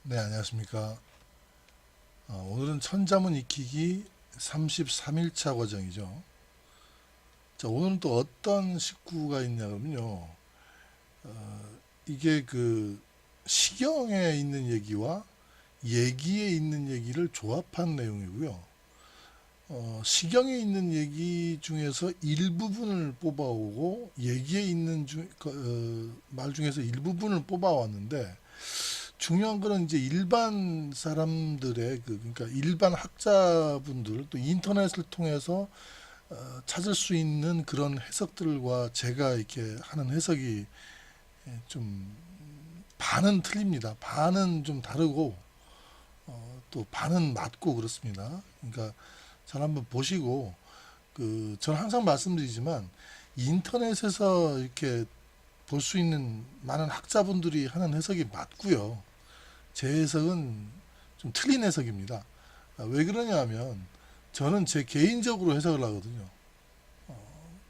네, 안녕하십니까. 오늘은 천자문 익히기 33일차 과정이죠. 자, 오늘은 또 어떤 식구가 있냐 그러면요. 이게 그 시경에 있는 얘기와 예기에 있는 얘기를 조합한 내용이고요. 시경에 있는 얘기 중에서 일부분을 뽑아오고 예기에 있는 말 중에서 일부분을 뽑아왔는데 중요한 거는 이제 일반 사람들의 그러니까 일반 학자분들 또 인터넷을 통해서 찾을 수 있는 그런 해석들과 제가 이렇게 하는 해석이 좀 반은 틀립니다. 반은 좀 다르고 또 반은 맞고 그렇습니다. 그러니까 잘 한번 보시고 저는 항상 말씀드리지만 인터넷에서 이렇게 볼 수 있는 많은 학자분들이 하는 해석이 맞고요. 제 해석은 좀 틀린 해석입니다. 왜 그러냐 하면 저는 제 개인적으로 해석을 하거든요.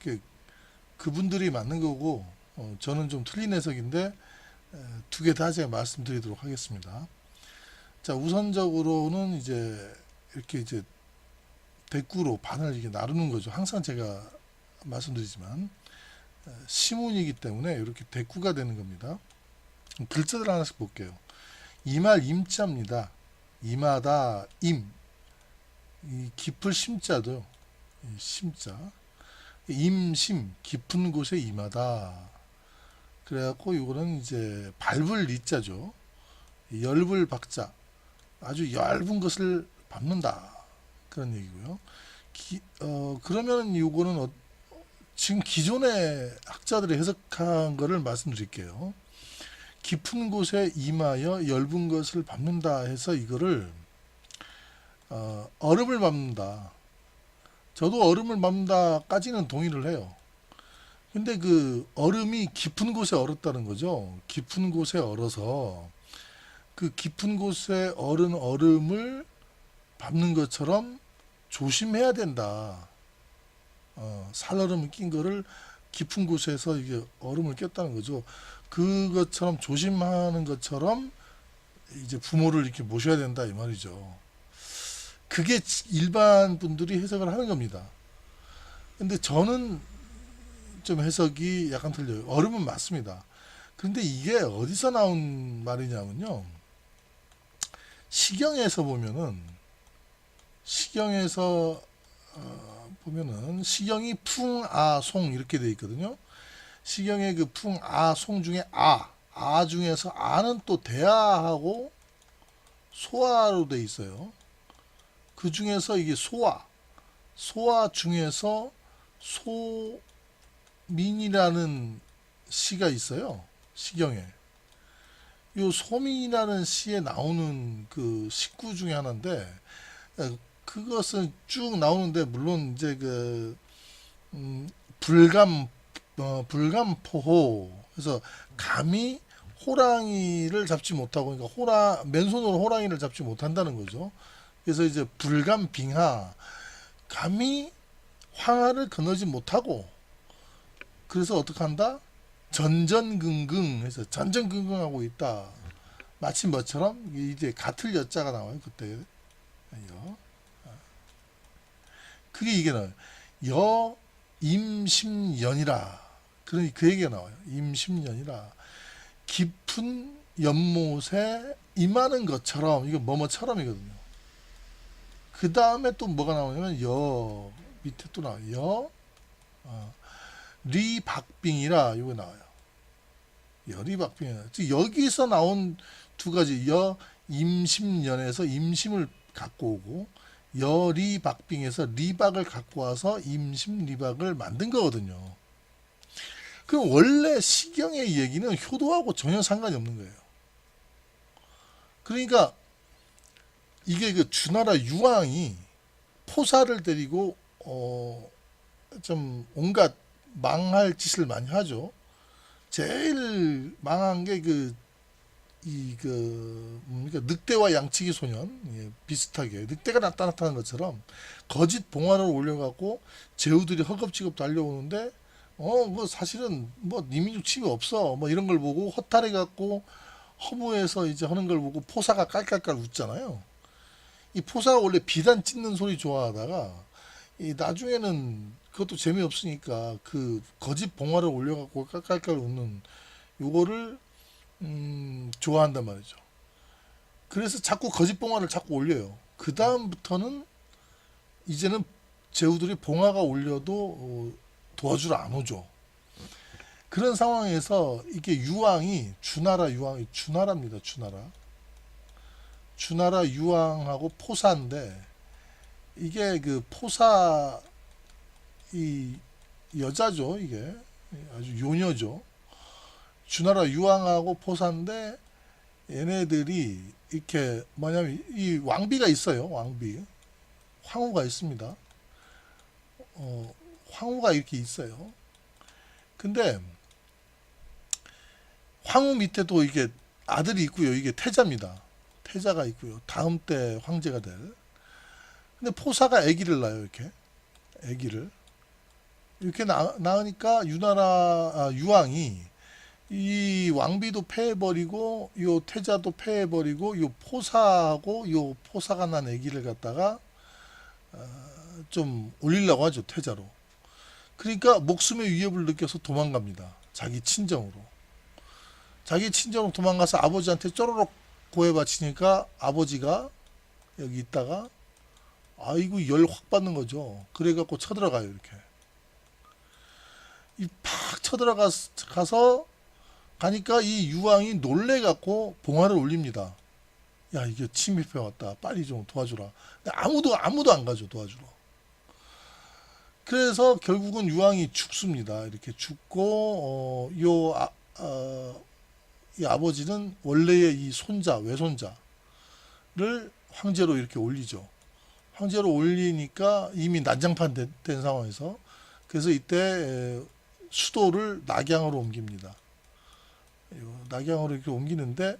그- 그분들이 맞는 거고 저는 좀 틀린 해석인데 두 개 다 제가 말씀드리도록 하겠습니다. 자, 우선적으로는 이제 이렇게 이제 대꾸로 반을 이렇게 나누는 거죠. 항상 제가 말씀드리지만 시문이기 때문에 이렇게 대꾸가 되는 겁니다. 글자들 하나씩 볼게요. 이말 임자입니다. 임하다 임. 이 깊을 심자도 심자. 임심 깊은 곳에 임하다. 그래갖고 이거는 이제 밟을 리자죠. 엷을 박자 아주 얇은 것을 밟는다 그런 얘기고요. 그러면 이거는 지금 기존의 학자들이 해석한 거를 말씀드릴게요. 깊은 곳에 임하여 엷은 것을 밟는다 해서 이거를 얼음을 밟는다. 저도 얼음을 밟는다까지는 동의를 해요. 근데 그 얼음이 깊은 곳에 얼었다는 거죠. 깊은 곳에 얼어서 그 깊은 곳에 얼은 얼음을 밟는 것처럼 조심해야 된다. 살얼음을 낀 거를 깊은 곳에서 이게 얼음을 꼈다는 거죠. 그것처럼 조심하는 것처럼 이제 부모를 이렇게 모셔야 된다 이 말이죠. 그게 일반 분들이 해석을 하는 겁니다. 근데 저는 좀 해석이 약간 틀려요. 얼음은 맞습니다. 그런데 이게 어디서 나온 말이냐면요. 시경에서 보면은 시경에서 보면은 시경이 풍아송 이렇게 돼 있거든요. 시경의 그 풍아송 중에 아 중에서 아는 또 대아하고 소아로 돼 있어요. 그 중에서 이게 소아 중에서 소민이라는 시가 있어요. 시경에. 요 소민이라는 시에 나오는 그 식구 중에 하나인데 그것은 쭉 나오는데 물론 이제 음, 불감 불감포호 그래서 감히 호랑이를 잡지 못하고 그러니까 맨손으로 호랑이를 잡지 못한다는 거죠. 그래서 이제 불감빙하 감히 황하를 건너지 못하고 그래서 어떻게 한다? 전전긍긍 해서 전전긍긍하고 있다. 마치 뭐처럼 이제 같을 여자가 나와요. 그때 여. 그게 이게 나와요. 여 임심연이라. 그러니 그 얘기가 나와요. 임심연이라. 깊은 연못에 임하는 것처럼 이거 뭐뭐처럼이거든요. 그 다음에 또 뭐가 나오냐면 여 밑에 또 나와요. 어, 리박빙이라 이거 나와요. 여리박빙이라. 즉 여기서 나온 두 가지 여 임심연에서 임심을 갖고 오고 여리박빙에서 리박을 갖고 와서 임심 리박을 만든 거거든요. 그럼 원래 시경의 얘기는 효도하고 전혀 상관이 없는 거예요. 그러니까 이게 그 주나라 유황이 포사를 데리고 좀 온갖 망할 짓을 많이 하죠. 제일 망한 게 뭡니까 늑대와 양치기 소년 비슷하게 늑대가 나타나는 것처럼 거짓 봉화를 올려갖고 제후들이 허겁지겁 달려오는데 뭐 사실은 뭐 니민족 침이 없어 뭐 이런 걸 보고 허탈해 갖고 허무해서 이제 하는 걸 보고 포사가 깔깔깔 웃잖아요. 이 포사가 원래 비단 찢는 소리 좋아하다가 이 나중에는 그것도 재미없으니까 그 거짓 봉화를 올려갖고 깔깔깔 웃는 요거를 좋아한단 말이죠. 그래서 자꾸 거짓 봉화를 자꾸 올려요. 그 다음부터는 이제는 제후들이 봉화가 올려도 도와주러 안 오죠. 그런 상황에서 이게 유황이 주나라 유황이 주나라입니다. 주나라 유황하고 포사인데 이게 그 포사 이 여자죠. 이게 아주 요녀죠. 주나라 유황하고 포사인데 얘네들이 이렇게 뭐냐면 이 왕비가 있어요. 왕비 황후가 있습니다. 황후가 이렇게 있어요. 근데 황후 밑에도 이게 아들이 있고요. 이게 태자입니다. 태자가 있고요. 다음 때 황제가 될. 근데 포사가 아기를 낳아요. 아기를 이렇게 낳으니까 유황이 이 왕비도 패해버리고 요 태자도 패해버리고 요 포사하고 요 포사가 난 아기를 갖다가 좀 올리려고 하죠. 태자로. 그러니까 목숨의 위협을 느껴서 도망갑니다. 자기 친정으로 도망가서 아버지한테 쪼로록 고해 바치니까 아버지가 여기 있다가 아이고 열 확 받는 거죠. 그래갖고 쳐들어가요. 이렇게 이 팍 쳐들어가서 가니까 이 유황이 놀래갖고 봉화를 올립니다. 야 이게 침입해 왔다. 빨리 좀 도와주라. 근데 아무도 안 가죠. 도와주러. 그래서 결국은 유황이 죽습니다. 이렇게 죽고 이 아버지는 원래의 이 외손자를 황제로 이렇게 올리죠. 황제로 올리니까 이미 난장판 된 상황에서 그래서 이때 수도를 낙양으로 옮깁니다. 낙양으로 이렇게 옮기는데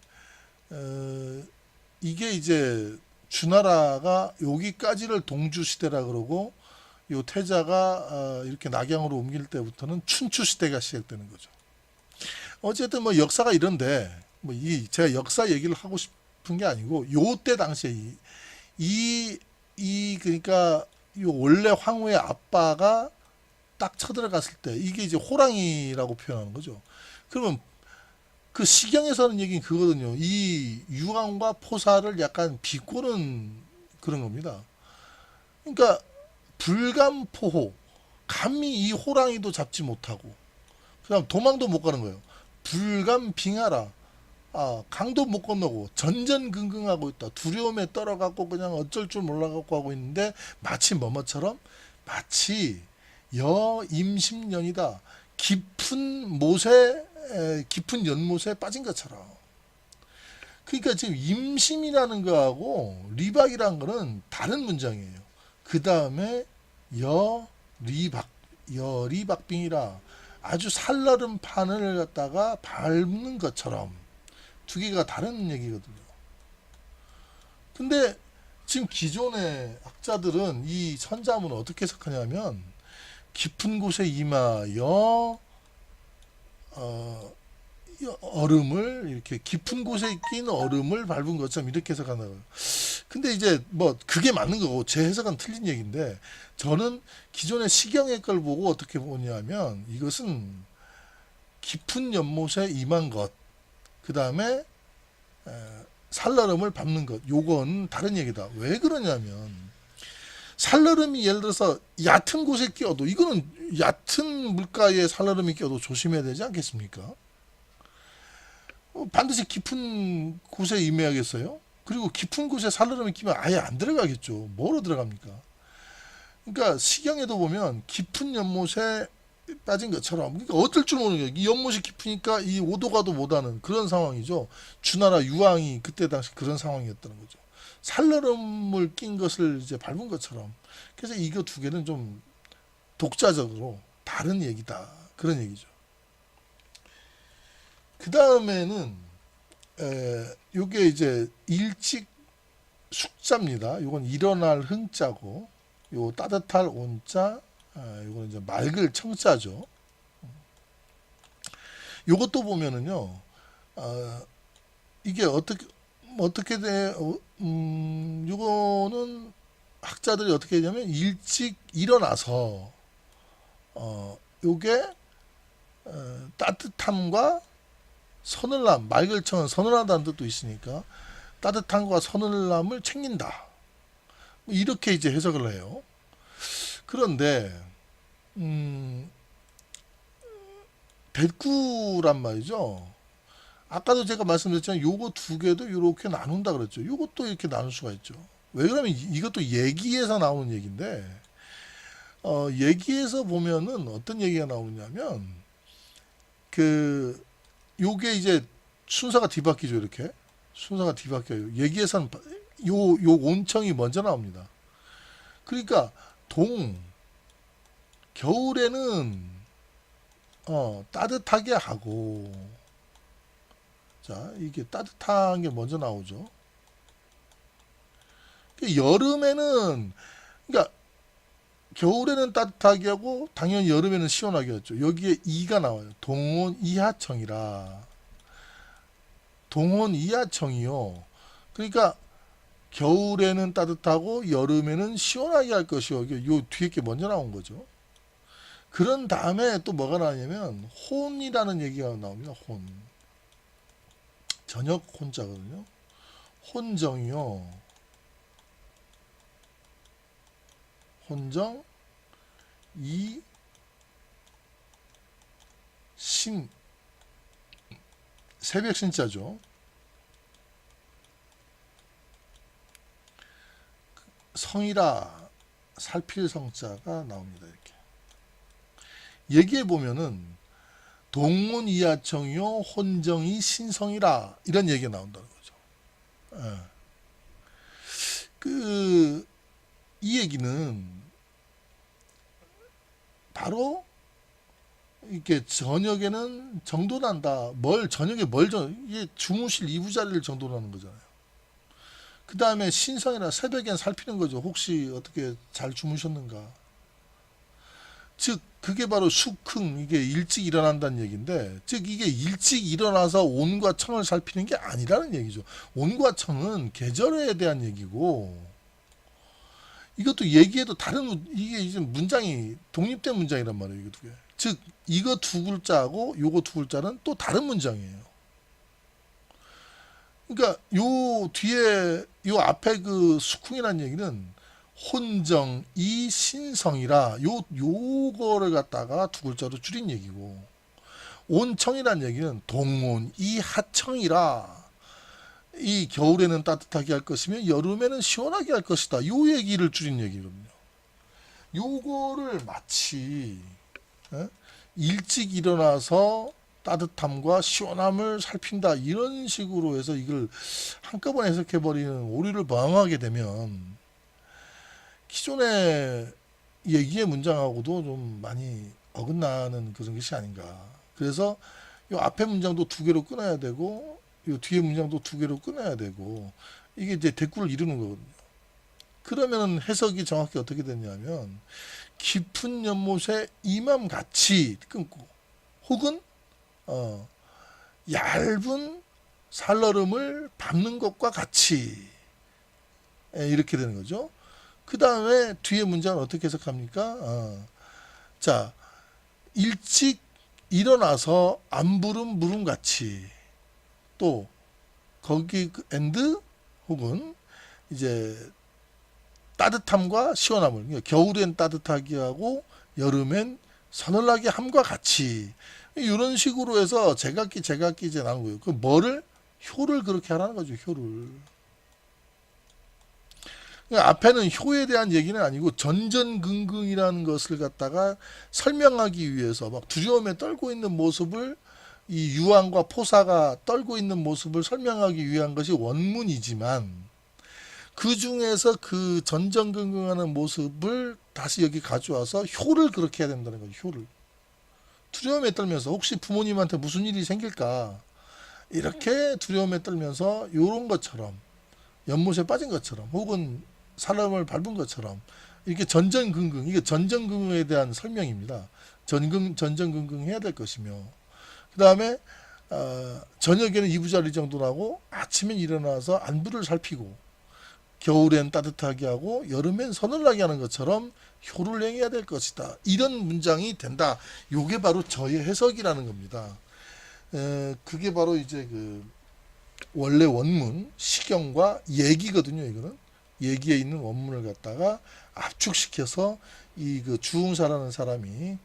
이게 이제 주나라가 여기까지를 동주 시대라 그러고 요 태자가 이렇게 낙양으로 옮길 때부터는 춘추 시대가 시작되는 거죠. 어쨌든 뭐 역사가 이런데 뭐 제가 역사 얘기를 하고 싶은 게 아니고 요때 당시에 그러니까 요 원래 황후의 아빠가 딱 쳐들어갔을 때 이게 이제 호랑이라고 표현하는 거죠. 그러면 그 시경에서 하는 얘기는 그거거든요. 이 유황과 포사를 약간 비꼬는 그런 겁니다. 그러니까 불감포호 감히 이 호랑이도 잡지 못하고 그다음 도망도 못 가는 거예요. 불감빙하라 강도 못 건너고 전전긍긍하고 있다. 두려움에 떨어갖고 그냥 어쩔 줄 몰라갖고 하고 있는데 마치 뭐뭐처럼 마치 여임십년이다. 깊은 연못에 빠진 것처럼. 그러니까 지금 임심이라는 거하고 리박이라는 거는 다른 문장이에요. 그 다음에 여리박빙이라 아주 살얼음 판을 갖다가 밟는 것처럼 두 개가 다른 얘기거든요. 근데 지금 기존의 학자들은 이 선자문을 어떻게 해석하냐면 깊은 곳에 임하여 얼음을 이렇게 깊은 곳에 낀 얼음을 밟은 것처럼 이렇게 해석한다고요. 근데 이제 뭐 그게 맞는 거고 제 해석은 틀린 얘기인데 저는 기존의 시경의 걸 보고 어떻게 보냐면 이것은 깊은 연못에 임한 것, 그 다음에 살얼음을 밟는 것, 요건 다른 얘기다. 왜 그러냐면 살얼음이 예를 들어서 얕은 곳에 끼어도 이거는 얕은 물가에 살얼음이 끼어도 조심해야 되지 않겠습니까? 반드시 깊은 곳에 임해야겠어요? 그리고 깊은 곳에 살얼음이 끼면 아예 안 들어가겠죠. 뭐로 들어갑니까? 그러니까 시경에도 보면 깊은 연못에 빠진 것처럼 그러니까 어떨 줄 모르는 거예요. 이 연못이 깊으니까 이 오도 가도 못하는 그런 상황이죠. 주나라 유황이 그때 당시 그런 상황이었다는 거죠. 살얼음을 낀 것을 이제 밟은 것처럼. 그래서 이거 두 개는 좀 독자적으로 다른 얘기다. 그런 얘기죠. 그 다음에는 요게 이제 일찍 숙자입니다. 요건 일어날 흥자고 요 따뜻할 온자 요건 이제 맑을 청자죠. 요것도 보면은요 이게 어떻게 돼? 요거는 학자들이 어떻게 하냐면 일찍 일어나서 요게 따뜻함과 서늘함, 말글청은 서늘하다는 뜻도 있으니까 따뜻함과 서늘함을 챙긴다. 뭐 이렇게 이제 해석을 해요. 그런데 대꾸란 말이죠. 아까도 제가 말씀드렸지만 요거 두 개도 이렇게 나눈다 그랬죠. 요것도 이렇게 나눌 수가 있죠. 왜 그러면 이것도 얘기에서 나오는 얘기인데 얘기에서 보면은 어떤 얘기가 나오냐면 그 요게 이제 순서가 뒤바뀌죠. 이렇게 순서가 뒤바뀌어요. 얘기에서는 요 온청이 먼저 나옵니다. 그러니까 겨울에는 따뜻하게 하고, 자 이게 따뜻한 게 먼저 나오죠. 여름에는, 그러니까 겨울에는 따뜻하게 하고 당연히 여름에는 시원하게 했죠. 여기에 이가 나와요. 동온 이하청이라. 동온 이하청이요. 그러니까 겨울에는 따뜻하고 여름에는 시원하게 할 것이요. 이게 요 뒤에 게 먼저 나온 거죠. 그런 다음에 또 뭐가 나오냐면 혼이라는 얘기가 나옵니다. 혼. 저녁 혼자거든요. 혼정이요. 혼정 이 신 새벽 신자죠. 성이라 살필 성자가 나옵니다. 이렇게 얘기해 보면은 동문 이하청이요 혼정이 신성이라 이런 얘기가 나온다는 거죠. 예. 이 얘기는 바로 이렇게 저녁에는 정돈한다. 저녁에 이게 주무실 이부자리를 정돈하는 거잖아요. 그 다음에 신성이라 새벽엔 살피는 거죠. 혹시 어떻게 잘 주무셨는가. 즉 그게 바로 숙흥, 이게 일찍 일어난다는 얘기인데, 즉 이게 일찍 일어나서 온과 청을 살피는 게 아니라는 얘기죠. 온과 청은 계절에 대한 얘기고, 이것도 얘기해도 이게 이제 문장이 독립된 문장이란 말이에요. 이거 두 개. 즉 이거 두 글자하고 요거 두 글자는 또 다른 문장이에요. 그러니까 요 뒤에 요 앞에 그 숙흥이라는 얘기는 혼정 이 신성이라 요거를 갖다가 두 글자로 줄인 얘기고, 온청이라는 얘기는 동온 이 하청이라 이 겨울에는 따뜻하게 할 것이며 여름에는 시원하게 할 것이다. 요 얘기를 줄인 얘기거든요. 요거를 마치 일찍 일어나서 따뜻함과 시원함을 살핀다 이런 식으로 해서 이걸 한꺼번에 해석해버리는 오류를 범하게 되면 기존의 얘기의 문장하고도 좀 많이 어긋나는 그런 것이 아닌가. 그래서 이 앞에 문장도 두 개로 끊어야 되고 이 뒤에 문장도 두 개로 끊어야 되고, 이게 이제 대꾸를 이루는 거거든요. 그러면 해석이 정확히 어떻게 되냐면 깊은 연못에 이맘같이 끊고, 혹은 얇은 살얼음을 밟는 것과 같이, 이렇게 되는 거죠. 그 다음에 뒤에 문장을 어떻게 해석합니까? 자, 일찍 일어나서 안 부른 물음같이, 또 거기 엔드 혹은 이제 따뜻함과 시원함을, 그러니까 겨울엔 따뜻하게 하고 여름엔 서늘하게 함과 같이, 이런 식으로 해서 제각기 이제 나온 거예요. 그 뭐를 효를 그렇게 하라는 거죠. 효를. 그러니까 앞에는 효에 대한 얘기는 아니고 전전긍긍이라는 것을 갖다가 설명하기 위해서 막 두려움에 떨고 있는 모습을, 이 유황과 포사가 떨고 있는 모습을 설명하기 위한 것이 원문이지만, 그 중에서 그 전전긍긍하는 모습을 다시 여기 가져와서 효를 그렇게 해야 된다는 거죠. 효를. 두려움에 떨면서 혹시 부모님한테 무슨 일이 생길까, 이렇게 두려움에 떨면서 이런 것처럼 연못에 빠진 것처럼 혹은 사람을 밟은 것처럼 이렇게 전전긍긍, 이게 전전긍긍에 대한 설명입니다. 전전긍긍 해야 될 것이며, 그 다음에 저녁에는 이부자리 정도 나고 아침엔 일어나서 안부를 살피고 겨울엔 따뜻하게 하고 여름엔 서늘하게 하는 것처럼 효를 행해야 될 것이다. 이런 문장이 된다. 요게 바로 저의 해석이라는 겁니다. 그게 바로 이제 그 원래 원문 시경과 얘기거든요. 이거는 얘기에 있는 원문을 갖다가 압축시켜서 이 그 주흥사라는 사람이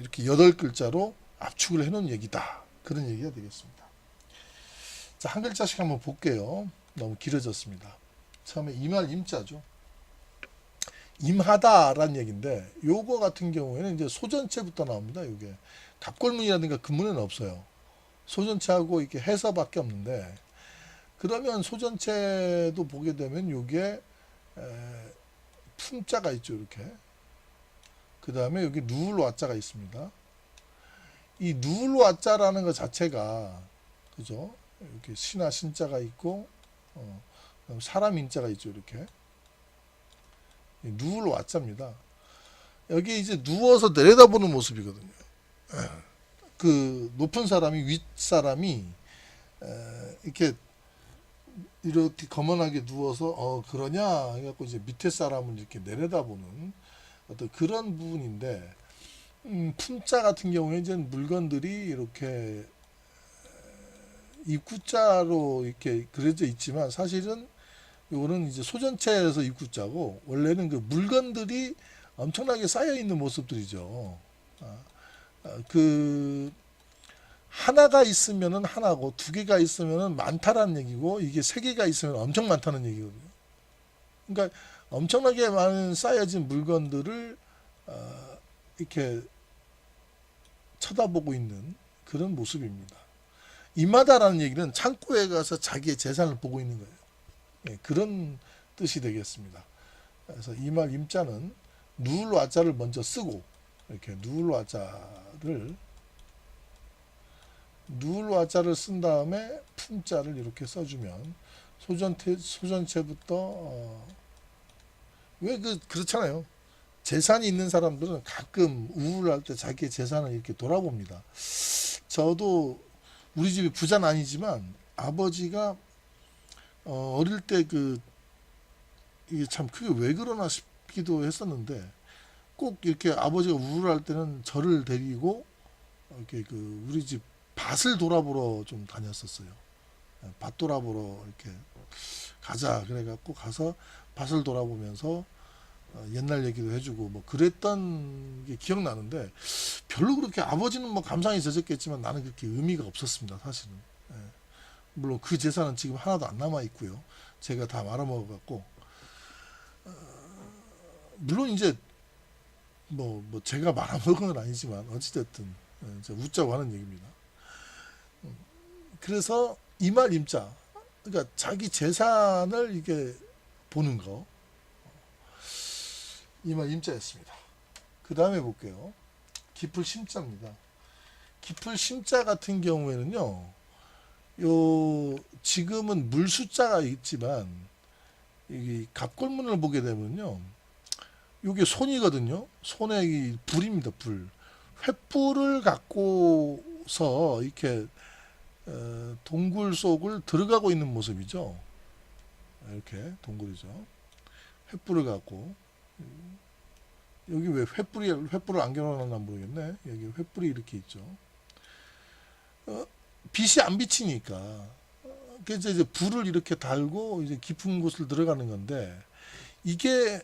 이렇게 8글자로 압축을 해놓은 얘기다. 그런 얘기가 되겠습니다. 자, 한 글자씩 한번 볼게요. 너무 길어졌습니다. 처음에 임할 임자죠. 임하다라는 얘기인데 요거 같은 경우에는 이제 소전체부터 나옵니다. 요게 갑골문이라든가 근문에는 없어요. 소전체하고 이렇게 해서밖에 없는데 그러면 소전체도 보게 되면 요게 품자가 있죠. 이렇게 그 다음에 여기 누울 와자가 있습니다. 이 누울 와자라는 것 자체가 그죠? 이렇게 신하 신자가 있고 사람 인자가 있죠. 이렇게 누울 와자입니다. 여기 이제 누워서 내려다보는 모습이거든요. 그 높은 사람이 윗 사람이 이렇게 거만하게 누워서 그러냐 해갖고 이제 밑에 사람을 이렇게 내려다보는 어떤 그런 부분인데 품자 같은 경우에 이제 물건들이 이렇게 입구자로 이렇게 그려져 있지만 사실은 이거는 이제 소전체에서 입구자고 원래는 그 물건들이 엄청나게 쌓여 있는 모습들이죠. 그 하나가 있으면은 하나고 두 개가 있으면은 많다라는 얘기고 이게 세 개가 있으면 엄청 많다는 얘기거든요. 그러니까 엄청나게 많은 쌓여진 물건들을 이렇게 쳐다보고 있는 그런 모습입니다. 임하다라는 얘기는 창고에 가서 자기의 재산을 보고 있는 거예요. 예, 그런 뜻이 되겠습니다. 그래서 임할 임자는 누울 와자를 먼저 쓰고 이렇게 누울 와자를 쓴 다음에 품자를 이렇게 써주면 소전체부터 그렇잖아요. 재산이 있는 사람들은 가끔 우울할 때 자기의 재산을 이렇게 돌아봅니다. 저도 우리 집이 부자는 아니지만 아버지가 어릴 때 이게 참 그게 왜 그러나 싶기도 했었는데 꼭 이렇게 아버지가 우울할 때는 저를 데리고 이렇게 우리 집 밭을 돌아보러 좀 다녔었어요. 밭 돌아보러 이렇게 가자 그래갖고 가서 밭을 돌아보면서 옛날 얘기도 해주고 뭐 그랬던 게 기억나는데 별로 그렇게 아버지는 뭐 감상이 젖었겠지만 나는 그렇게 의미가 없었습니다. 사실은. 물론 그 재산은 지금 하나도 안 남아 있고요. 제가 다 말아먹어갖고 물론 이제 뭐 제가 말아먹은 건 아니지만 어찌됐든 제가 웃자고 하는 얘기입니다. 그래서 이말 임자 그러니까 자기 재산을 이게 보는 거 이말 임자였습니다. 그 다음에 볼게요. 기풀 심자입니다. 기풀 심자 같은 경우에는요. 지금은 물 숫자가 있지만 이 갑골문을 보게 되면요. 이게 손이거든요. 손에 이 불입니다. 불. 횃불을 갖고서 이렇게 동굴 속을 들어가고 있는 모습이죠. 이렇게 동굴이죠. 횃불을 갖고 여기 왜 횃불을 안 겨눠놨나 모르겠네. 여기 횃불이 이렇게 있죠. 빛이 안 비치니까 그래서 이제 불을 이렇게 달고 이제 깊은 곳을 들어가는 건데 이게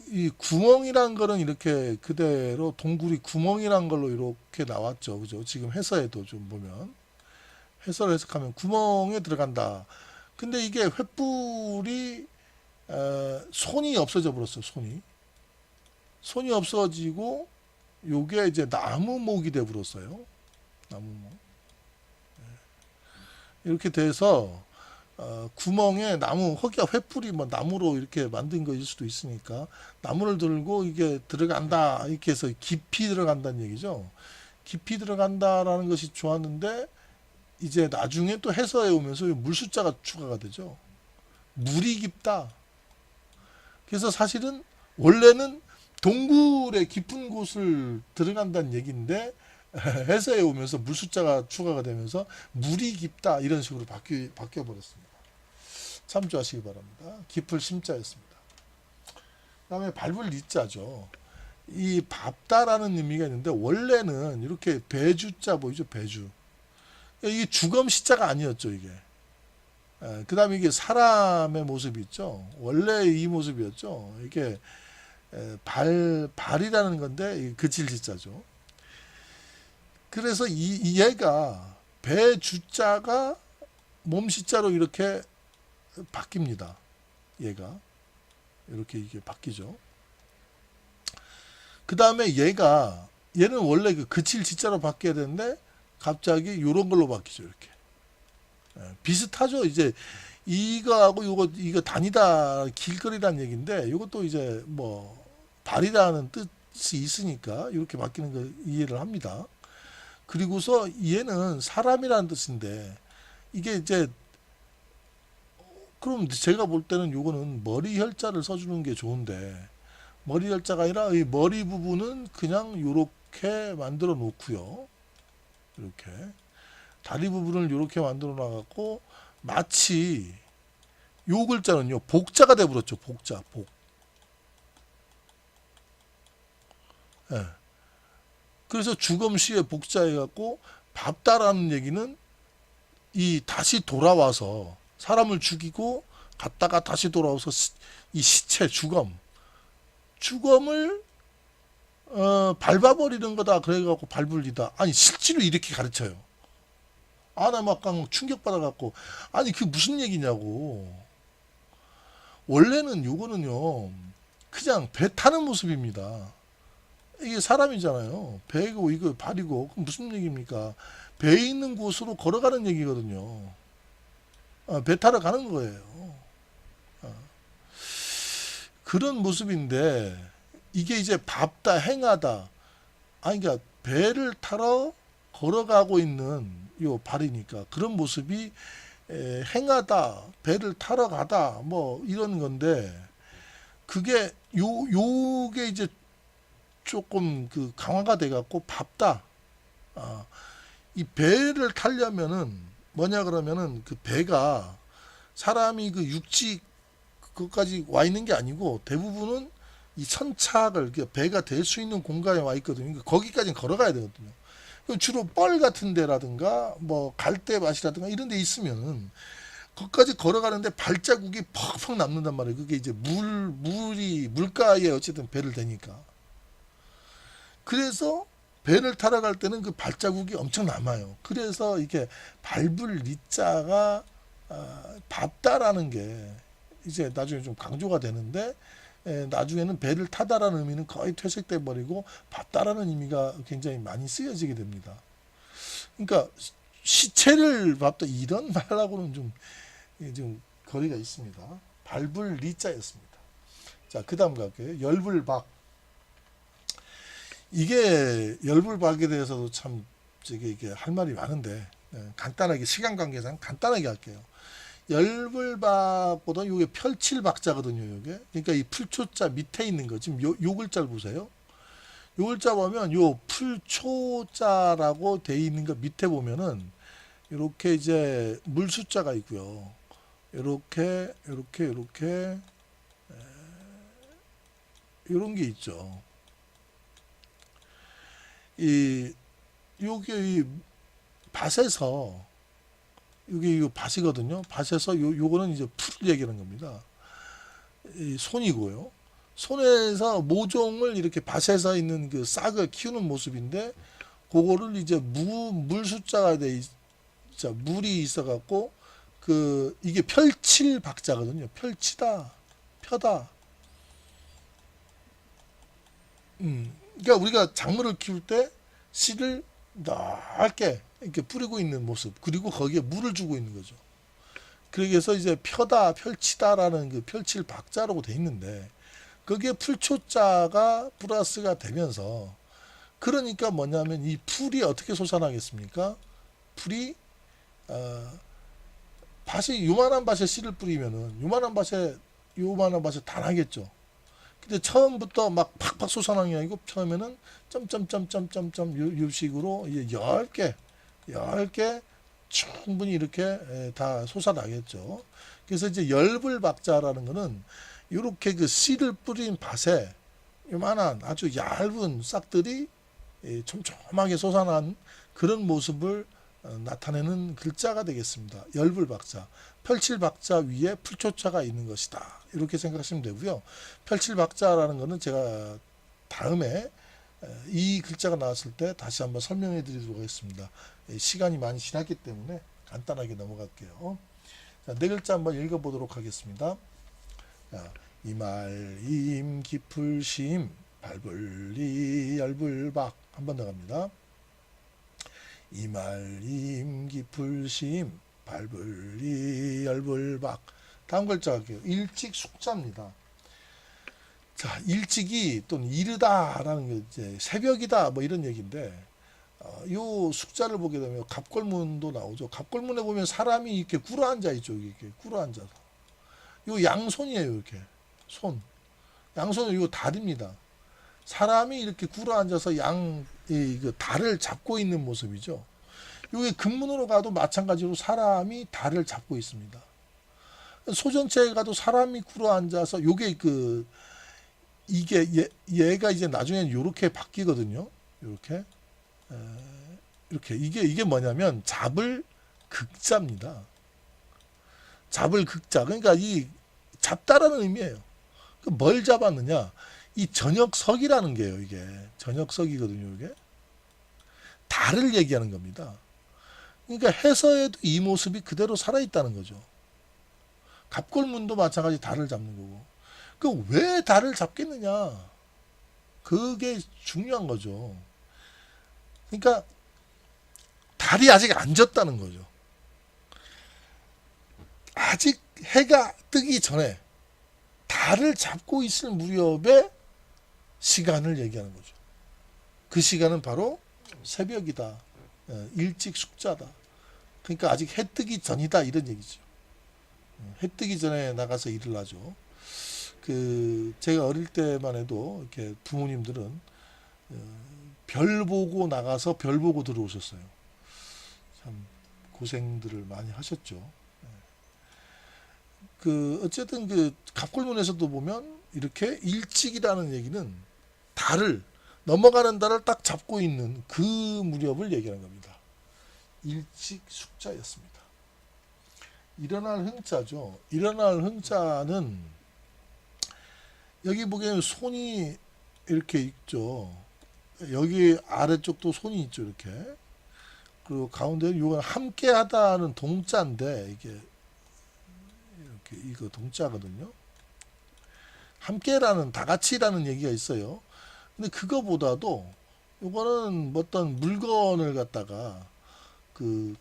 이 구멍이란 거는 이렇게 그대로 동굴이 구멍이란 걸로 이렇게 나왔죠. 그죠? 지금 해서에도 좀 보면 해설을 해석하면 구멍에 들어간다. 근데 이게 횃불이 손이 없어져 버렸어요. 손이 없어지고 요게 이제 나무목이 돼 버렸어요. 나무목. 이렇게 돼서 구멍에 나무 허기가 횃불이 뭐 나무로 이렇게 만든 거일 수도 있으니까 나무를 들고 이게 들어간다 이렇게 해서 깊이 들어간다는 얘기죠. 깊이 들어간다라는 것이 좋았는데 이제 나중에 또 해서에 오면서 물 숫자가 추가가 되죠. 물이 깊다. 그래서 사실은 원래는 동굴의 깊은 곳을 들어간다는 얘기인데 해서에 오면서 물 숫자가 추가가 되면서 물이 깊다 이런 식으로 바뀌어 버렸습니다. 참조하시기 바랍니다. 깊을 심자였습니다. 그다음에 밟을 리자죠. 이 밟다라는 의미가 있는데 원래는 이렇게 배주자 보이죠? 배주. 이게 주검 시자가 아니었죠, 이게. 그 다음에 이게 사람의 모습이 있죠. 원래 이 모습이었죠. 이게 발이라는 건데 그칠 시자죠. 그래서 얘가 배주자가 몸시자로 이렇게 바뀝니다. 얘가 이렇게 이게 바뀌죠. 그 다음에 얘는 원래 그 그칠 지자로 바뀌어야 되는데 갑자기 이런 걸로 바뀌죠. 이렇게 비슷하죠. 이제 이거하고 이거 다니다 길거리란 얘기인데 이것도 이제 뭐 발이라는 뜻이 있으니까 이렇게 바뀌는 걸 이해를 합니다. 그리고서 얘는 사람이라는 뜻인데 이게 이제 그럼 제가 볼 때는 요거는 머리 혈자를 써주는 게 좋은데 머리 혈자가 아니라 이 머리 부분은 그냥 요렇게 만들어 놓고요. 이렇게 다리 부분을 이렇게 만들어 놔갖고 마치 요 글자는요 복자가 돼버렸죠. 복자 복. 예. 그래서 주검시에 복자 해갖고 밟다라는 얘기는 이 다시 돌아와서 사람을 죽이고 갔다가 다시 돌아와서 이 시체 주검을 밟아버리는 거다 그래갖고 밟을리다. 아니 실제로 이렇게 가르쳐요. 아 나 막 충격받아갖고 아니 그게 무슨 얘기냐고. 원래는 요거는요 그냥 배 타는 모습입니다. 이게 사람이잖아요. 배고 이거 발이고 그럼 무슨 얘기입니까? 배에 있는 곳으로 걸어가는 얘기거든요. 배 타러 가는 거예요. 그런 모습인데 이게 이제 밟다 행하다 아니 그러니까 배를 타러 걸어가고 있는 요 발이니까 그런 모습이 행하다 배를 타러 가다 뭐 이런 건데 그게 요게 이제 조금 그 강화가 돼 갖고 밟다 이 배를 타려면은 뭐냐 그러면은 그 배가 사람이 그 육지 그것까지 와 있는 게 아니고 대부분은 이 선착을 배가 될 수 있는 공간에 와 있거든요. 그러니까 거기까지는 걸어가야 되거든요. 주로 뻘 같은 데라든가 뭐 갈대밭이라든가 이런 데 있으면은 거기까지 걸어가는데 발자국이 퍽퍽 남는단 말이에요. 그게 이제 물가에 어쨌든 배를 대니까. 그래서 배를 타러 갈 때는 그 발자국이 엄청 남아요. 그래서 이게 밟을 리자가 밟다라는 게 이제 나중에 좀 강조가 되는데 나중에는 배를 타다라는 의미는 거의 퇴색돼 버리고 밟다라는 의미가 굉장히 많이 쓰여지게 됩니다. 그러니까 시체를 밟다 이런 말하고는 좀 거리가 있습니다. 밟을 리자였습니다. 자, 그 다음 갈게요. 열불박. 이게 열불박에 대해서도 참 이게 할 말이 많은데 간단하게 시간 관계상 간단하게 할게요. 열불박보다 이게 펼칠 박자거든요. 이게 그러니까 이 풀초자 밑에 있는 거 지금 요 글자를 보세요. 요 글자 보면 요 풀초자라고 돼 있는 거 밑에 보면은 이렇게 이제 물 숫자가 있고요. 이렇게 이런 게 있죠. 요게 이 밭에서 이게 요 밭이거든요. 밭에서 요거는 이제 풀을 얘기하는 겁니다. 이 손이고요. 손에서 모종을 이렇게 밭에서 있는 그 싹을 키우는 모습인데 그거를 이제 물 숫자가 물이 있어 갖고 그 이게 펼칠 박자거든요. 펼치다, 펴다. 그러니까 우리가 작물을 키울 때 씨를 넓게 이렇게 뿌리고 있는 모습 그리고 거기에 물을 주고 있는 거죠. 그래서 이제 펴다, 펼치다라는 그 펼칠 박자라고 돼 있는데 거기에 풀초자가 플러스가 되면서 그러니까 뭐냐면 이 풀이 어떻게 솟아나겠습니까? 풀이 밭이 요만한 밭에 씨를 뿌리면은 요만한 밭에 다 나겠죠. 근데 처음부터 막 팍팍 솟아나는 게 아니고 처음에는 점점점점점점 요 식으로 이제 10개 충분히 이렇게 다 솟아나겠죠. 그래서 이제 열불박자라는 거는 이렇게 그 씨를 뿌린 밭에 요만한 아주 얇은 싹들이 촘촘하게 솟아난 그런 모습을 나타내는 글자가 되겠습니다. 열불박자. 펼칠박자 위에 풀초자가 있는 것이다. 이렇게 생각하시면 되고요. 펼칠박자라는 것은 제가 다음에 이 글자가 나왔을 때 다시 한번 설명해 드리도록 하겠습니다. 시간이 많이 지났기 때문에 간단하게 넘어갈게요. 자, 네 글자 한번 읽어보도록 하겠습니다. 자, 이말 깊을심 발불리 열불박. 한 번 더 갑니다. 이말 깊을심 발불리 열불박. 다음 글자 할게요. 일찍 숙자입니다. 자, 일찍이 또는 이르다라는 게 이제 새벽이다 뭐 이런 얘기인데 요 숙자를 보게 되면 갑골문도 나오죠. 갑골문에 보면 사람이 이렇게 꿇어앉아 있죠. 이렇게 꿇어앉아서. 요 양손이에요. 이렇게 손. 양손은 요 다리입니다. 사람이 이렇게 꿇어앉아서 그 달을 잡고 있는 모습이죠. 요게 금문으로 가도 마찬가지로 사람이 달을 잡고 있습니다. 소전체에 가도 사람이 꿇어앉아서 요게 이게 얘가 이제 나중에는 요렇게 바뀌거든요. 요렇게 이렇게 이게 뭐냐면 잡을 극자입니다. 잡을 극자. 그러니까 이 잡다라는 의미예요. 뭘 잡았느냐? 이 저녁석이라는 게요. 이게 저녁석이거든요. 이게 달을 얘기하는 겁니다. 그러니까 해서에도 이 모습이 그대로 살아있다는 거죠. 갑골문도 마찬가지 달을 잡는 거고. 왜 달을 잡겠느냐? 그게 중요한 거죠. 그러니까 달이 아직 안 졌다는 거죠. 아직 해가 뜨기 전에 달을 잡고 있을 무렵에 시간을 얘기하는 거죠. 그 시간은 바로 새벽이다. 일찍 숙자다. 그러니까 아직 해 뜨기 전이다 이런 얘기죠. 해 뜨기 전에 나가서 일을 하죠. 제가 어릴 때만 해도 이렇게 부모님들은 별 보고 나가서 별 보고 들어오셨어요. 참 고생들을 많이 하셨죠. 어쨌든 갑골문에서도 보면 이렇게 일찍이라는 얘기는 달을 넘어가는 달을 딱 잡고 있는 그 무렵을 얘기하는 겁니다. 일찍 숙자였습니다. 일어날 흥자죠. 일어날 흥자는 여기 보기에는 손이 이렇게 있죠. 여기 아래쪽도 손이 있죠. 이렇게. 그리고 가운데는 이건 함께하다는 동자인데 이게 이렇게 이거 동자거든요. 함께라는 다같이라는 얘기가 있어요. 근데 그거보다도 이거는 어떤 물건을 갖다가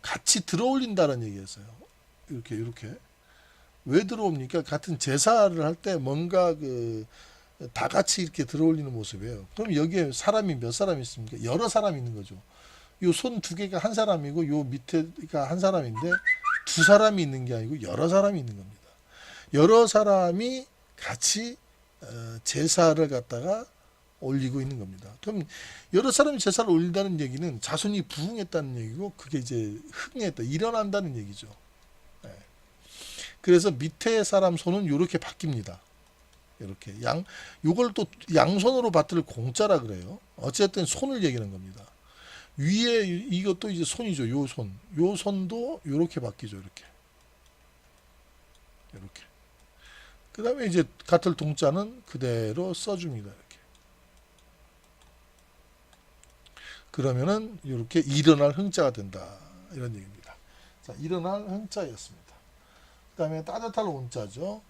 같이 들어올린다는 얘기였어요. 이렇게 왜 들어옵니까? 같은 제사를 할 때 뭔가 다 같이 이렇게 들어올리는 모습이에요. 그럼 여기에 사람이 몇 사람이 있습니까? 여러 사람이 있는 거죠. 요 손 두 개가 한 사람이고 요 밑에가 한 사람인데 두 사람이 있는 게 아니고 여러 사람이 있는 겁니다. 여러 사람이 같이 제사를 갖다가 올리고 있는 겁니다. 그럼 여러 사람이 제사를 올린다는 얘기는 자손이 부흥했다는 얘기고 그게 이제 흥했다, 일어난다는 얘기죠. 그래서 밑에 사람 손은 이렇게 바뀝니다. 이렇게 요걸 또 양손으로 받들 공짜라 그래요. 어쨌든 손을 얘기하는 겁니다. 위에 이것도 이제 손이죠. 요 손도 이렇게 바뀌죠. 이렇게. 그 다음에 이제 같을 동자는 그대로 써줍니다. 이렇게. 그러면은 이렇게 일어날 흥자가 된다. 이런 얘기입니다. 자, 일어날 흥자였습니다. 그 다음에 따뜻할 온자죠.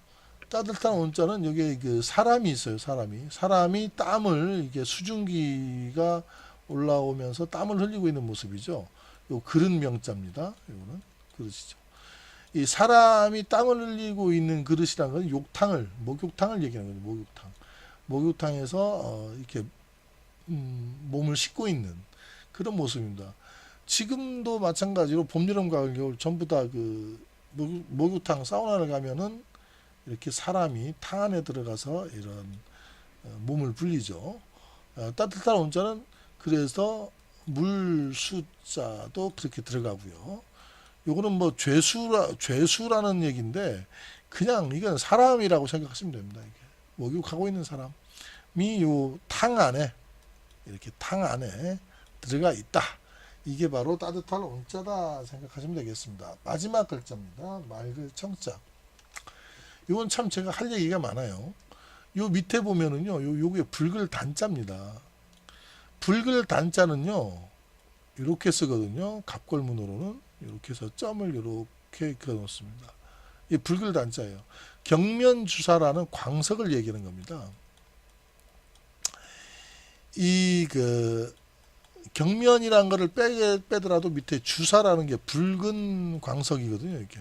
따뜻한 온자는 여기에 사람이 있어요. 사람이 땀을 이게 수증기가 올라오면서 땀을 흘리고 있는 모습이죠. 요 그릇 명자입니다. 이거는 그릇이죠. 이 사람이 땀을 흘리고 있는 그릇이라는 건 목욕탕을 얘기하는 거죠. 목욕탕에서 이렇게 몸을 씻고 있는 그런 모습입니다. 지금도 마찬가지로 봄, 여름, 가을, 겨울 전부 다 목욕탕 사우나를 가면은 이렇게 사람이 탕 안에 들어가서 이런 몸을 불리죠. 따뜻한 온자는 그래서 물 숫자도 그렇게 들어가고요. 요거는 뭐 죄수라는 얘기인데 그냥 이건 사람이라고 생각하시면 됩니다. 이게 목욕하고 있는 사람이 요 탕 안에 이렇게 탕 안에 들어가 있다. 이게 바로 따뜻한 온자다 생각하시면 되겠습니다. 마지막 글자입니다. 맑을 청자. 이건 참 제가 할 얘기가 많아요. 요 밑에 보면은요, 요게 붉을 단자입니다. 붉을 단자는요, 이렇게 쓰거든요. 갑골문으로는 이렇게 해서 점을 이렇게 그어 놓습니다. 이 붉을 단자예요. 경면주사라는 광석을 얘기하는 겁니다. 이 경면이라는 거를 빼더라도 밑에 주사라는 게 붉은 광석이거든요. 이렇게.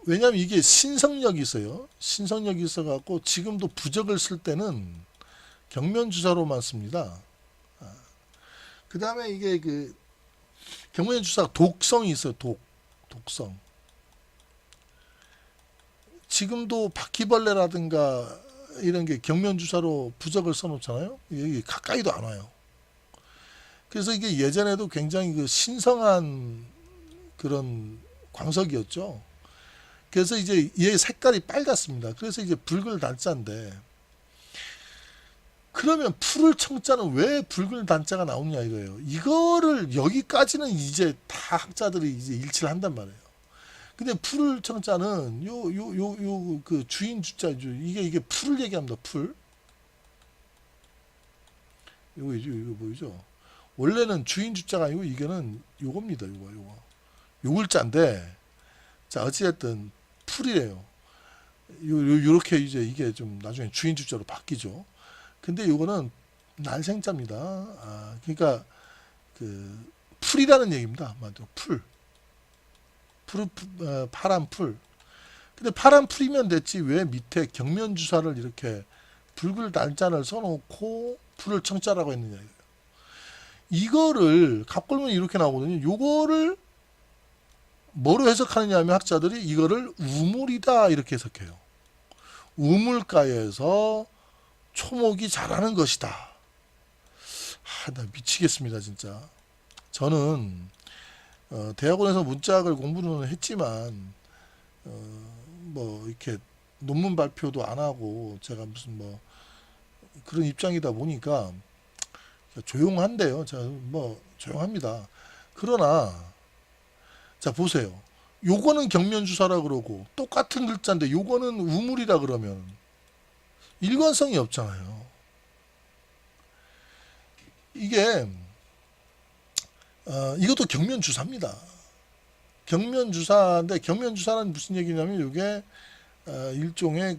왜냐하면 이게 신성력이 있어요. 신성력이 있어갖고 지금도 부적을 쓸 때는 경면주사로만 씁니다. 그 다음에 이게 경면주사가 독성이 있어요. 독성. 지금도 바퀴벌레라든가 이런 게 경면주사로 부적을 써놓잖아요. 여기 가까이도 안 와요. 그래서 이게 예전에도 굉장히 신성한 그런 광석이었죠. 그래서 이제 얘 색깔이 빨갛습니다. 그래서 이제 붉을 단자인데, 그러면 푸를 청자는 왜 붉은 단자가 나오냐 이거예요. 이거를 여기까지는 이제 다 학자들이 이제 일치를 한단 말이에요. 근데 푸를 청자는 그 주인 주자죠. 이게 풀을 얘기합니다. 풀. 이거 보이죠? 원래는 주인 주자가 아니고 이거는 요겁니다. 요 글자인데, 자 어찌됐든 풀이래요. 요렇게 이제 이게 좀 나중에 주인 주자로 바뀌죠. 근데 요거는 날생자입니다. 그러니까 풀이라는 얘기입니다. 맞죠? 파란 풀. 근데 파란 풀이면 됐지 왜 밑에 경면주사를 이렇게 붉을 단자를 써놓고 풀을 청자라고 했느냐. 이거를 갑골문이 이렇게 나오거든요. 요거를 뭐로 해석하느냐 하면 학자들이 이거를 우물이다 이렇게 해석해요. 우물가에서 초목이 자라는 것이다. 나 미치겠습니다 진짜. 저는 대학원에서 문자학을 공부는 했지만 뭐 이렇게 논문 발표도 안 하고 제가 무슨 뭐 그런 입장이다 보니까 조용한데요. 자, 뭐 조용합니다. 그러나 자 보세요. 요거는 경면주사라 그러고 똑같은 글자인데 요거는 우물이라 그러면 일관성이 없잖아요. 이게 이것도 경면주사입니다. 경면주사인데 경면주사는 무슨 얘기냐면 이게 일종의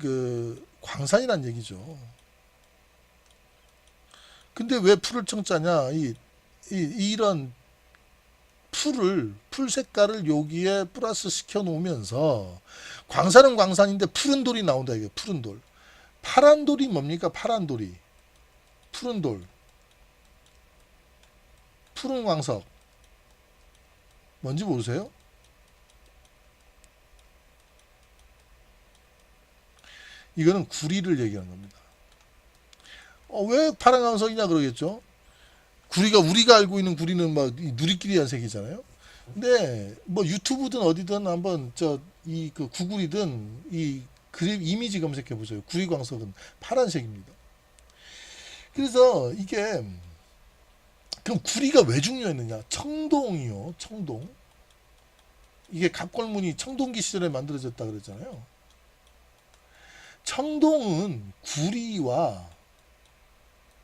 광산이란 얘기죠. 근데 왜 풀을 청자냐? 이런 풀 색깔을 여기에 플러스 시켜 놓으면서 광산은 광산인데 푸른 돌이 나온다 이게 푸른 돌. 파란 돌이 뭡니까? 파란 돌이. 푸른 돌. 푸른 광석. 뭔지 모르세요? 이거는 구리를 얘기하는 겁니다. 왜 파란 광석이냐 그러겠죠? 구리가 우리가 알고 있는 구리는 막 누리끼리 연색이잖아요. 근데 뭐 유튜브든 어디든 한번 구글이든 이 그림 이미지 검색해 보세요. 구리 광석은 파란색입니다. 그래서 이게 그럼 구리가 왜 중요했느냐? 청동이요. 청동. 이게 갑골문이 청동기 시절에 만들어졌다 그랬잖아요. 청동은 구리와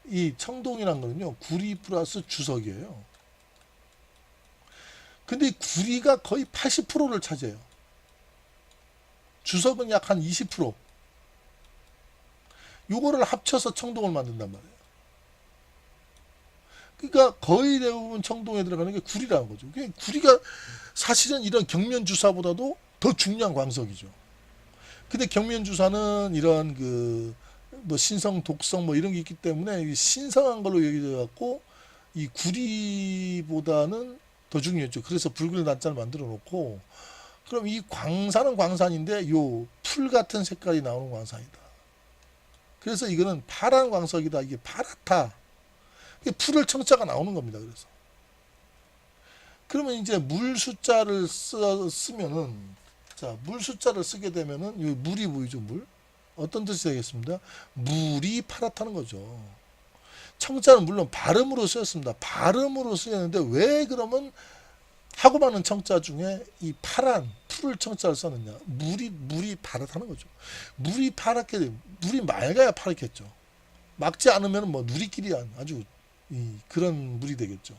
이 청동이란 거는요. 구리 플러스 주석이에요. 근데 구리가 거의 80%를 차지해요. 주석은 약 한 20%. 요거를 합쳐서 청동을 만든단 말이에요. 그러니까 거의 대부분 청동에 들어가는 게 구리라는 거죠. 구리가 사실은 이런 경면주사보다도 더 중요한 광석이죠. 근데 경면주사는 이런 뭐 신성, 독성 뭐 이런 게 있기 때문에 신성한 걸로 얘기해 갖고 이 구리보다는 더 중요했죠. 그래서 붉은 단자를 만들어 놓고 그럼 이 광산은 광산인데 요 풀 같은 색깔이 나오는 광산이다. 그래서 이거는 파란 광석이다. 이게 파랗다. 이게 풀을 청자가 나오는 겁니다. 그래서 그러면 이제 물 숫자를 쓰면은, 자, 물 숫자를 쓰게 되면은, 이 물이 보이죠, 물? 어떤 뜻이 되겠습니다? 물이 파랗다는 거죠. 청자는 물론 발음으로 쓰였습니다. 발음으로 쓰였는데, 왜 그러면 하고 많은 청자 중에 이 파란, 푸를 청자를 썼느냐? 물이 파랗다는 거죠. 물이 파랗게, 물이 맑아야 파랗겠죠. 맑지 않으면 뭐 누리끼리 아주 그런 물이 되겠죠.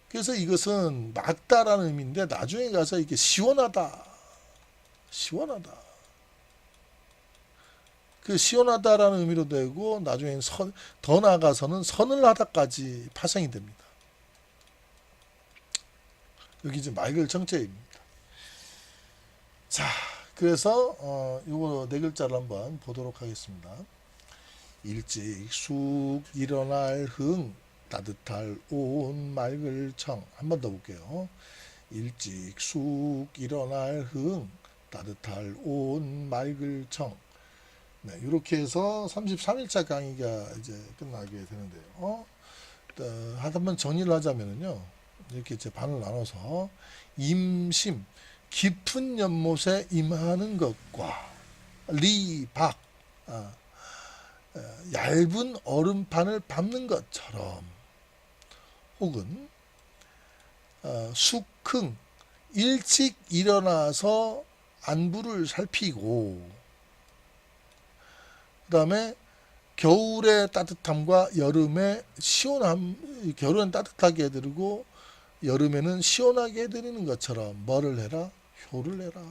그래서 이것은 맑다라는 의미인데 나중에 가서 이게 시원하다. 시원하다. 그 시원하다라는 의미로 되고 나중에 더 나아가서는 서늘하다까지 파생이 됩니다. 여기 이제 맑을 정체입니다. 자, 그래서 요거 네 글자를 한번 보도록 하겠습니다. 일찍 쑥 일어날 흥 따뜻할 온 맑을 청. 한 번 더 볼게요. 일찍 쑥 일어날 흥 따뜻할 온 맑을 청. 네, 이렇게 해서 33일차 강의가 이제 끝나게 되는데요. 한번 정리를 하자면요. 이렇게 이제 반을 나눠서 임심, 깊은 연못에 임하는 것과 리박, 얇은 얼음판을 밟는 것처럼, 혹은 숙흥, 일찍 일어나서 안부를 살피고, 그 다음에 겨울의 따뜻함과 여름의 시원함, 겨울은 따뜻하게 해드리고 여름에는 시원하게 해드리는 것처럼 뭐를 해라? 효를 해라.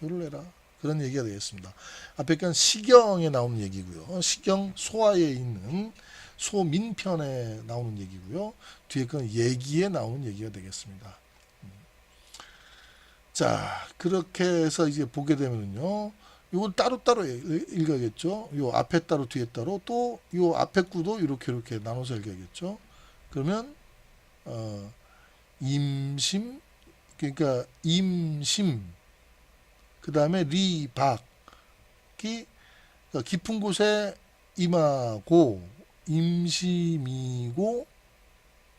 효를 해라. 그런 얘기가 되겠습니다. 앞에 건 시경에 나오는 얘기고요. 시경 소화에 있는 소민편에 나오는 얘기고요. 뒤에 건 예기에 나오는 얘기가 되겠습니다. 자, 그렇게 해서 이제 보게 되면요. 이건 따로따로 읽어야겠죠. 요 앞에 따로 뒤에 따로, 또 요 앞에 구도 이렇게 나눠서 읽어야겠죠. 그러면 임심, 그러니까 임심, 그 다음에 리박이, 그러니까 깊은 곳에 임하고, 임심이고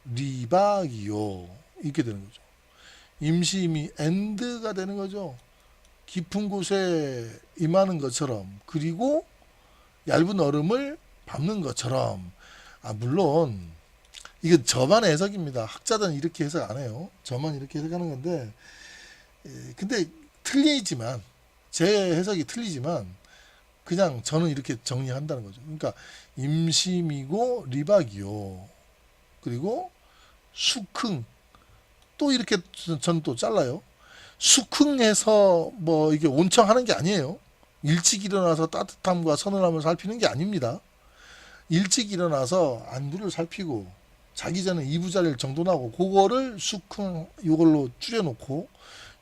리박이요, 이렇게 되는 거죠. 임심이 엔드가 되는 거죠. 깊은 곳에 임하는 것처럼, 그리고 얇은 얼음을 밟는 것처럼. 물론 이건 저만의 해석입니다. 학자들은 이렇게 해석 안 해요. 저만 이렇게 해석하는 건데, 근데 틀리지만, 제 해석이 틀리지만 그냥 저는 이렇게 정리한다는 거죠. 그러니까 임심이고 리박이요, 그리고 숙흥, 또 이렇게 저는 또 잘라요. 숙흥해서 뭐 이게 온청하는 게 아니에요. 일찍 일어나서 따뜻함과 서늘함을 살피는 게 아닙니다. 일찍 일어나서 안부를 살피고 자기 전에 이부자리를 정돈하고, 그거를 숙흥, 요걸로 줄여놓고,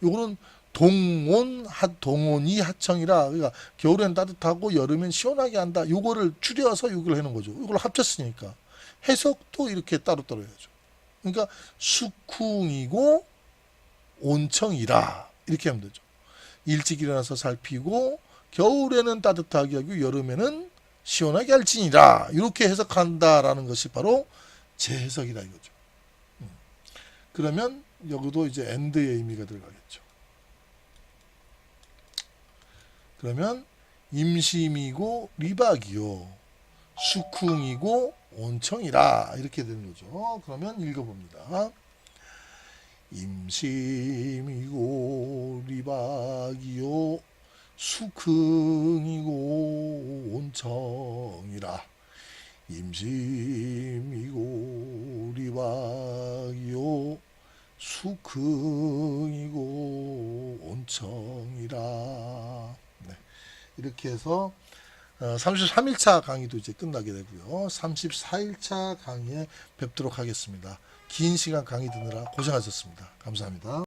요거는 동온이 하청이라, 그러니까 겨울엔 따뜻하고 여름엔 시원하게 한다. 요거를 줄여서 이걸 해놓은 거죠. 이걸 합쳤으니까 해석도 이렇게 따로따로 해야죠. 그러니까 숙흥이고 온청이라, 이렇게 하면 되죠. 일찍 일어나서 살피고 겨울에는 따뜻하게 하고 여름에는 시원하게 할지니라, 이렇게 해석한다라는 것이 바로 제 해석이다 이거죠. 그러면 여기도 이제 엔드의 의미가 들어가겠죠. 그러면 임심이고 리박이요, 숙흥이고 온청이라, 이렇게 되는 거죠. 그러면 읽어봅니다. 임심이고 리박이요 숙흥이고 온청이라. 임심이고 리박이요 숙흥이고 온청이라. 네, 이렇게 해서 33일차 강의도 이제 끝나게 되고요. 34일차 강의에 뵙도록 하겠습니다. 긴 시간 강의 듣느라 고생하셨습니다. 감사합니다.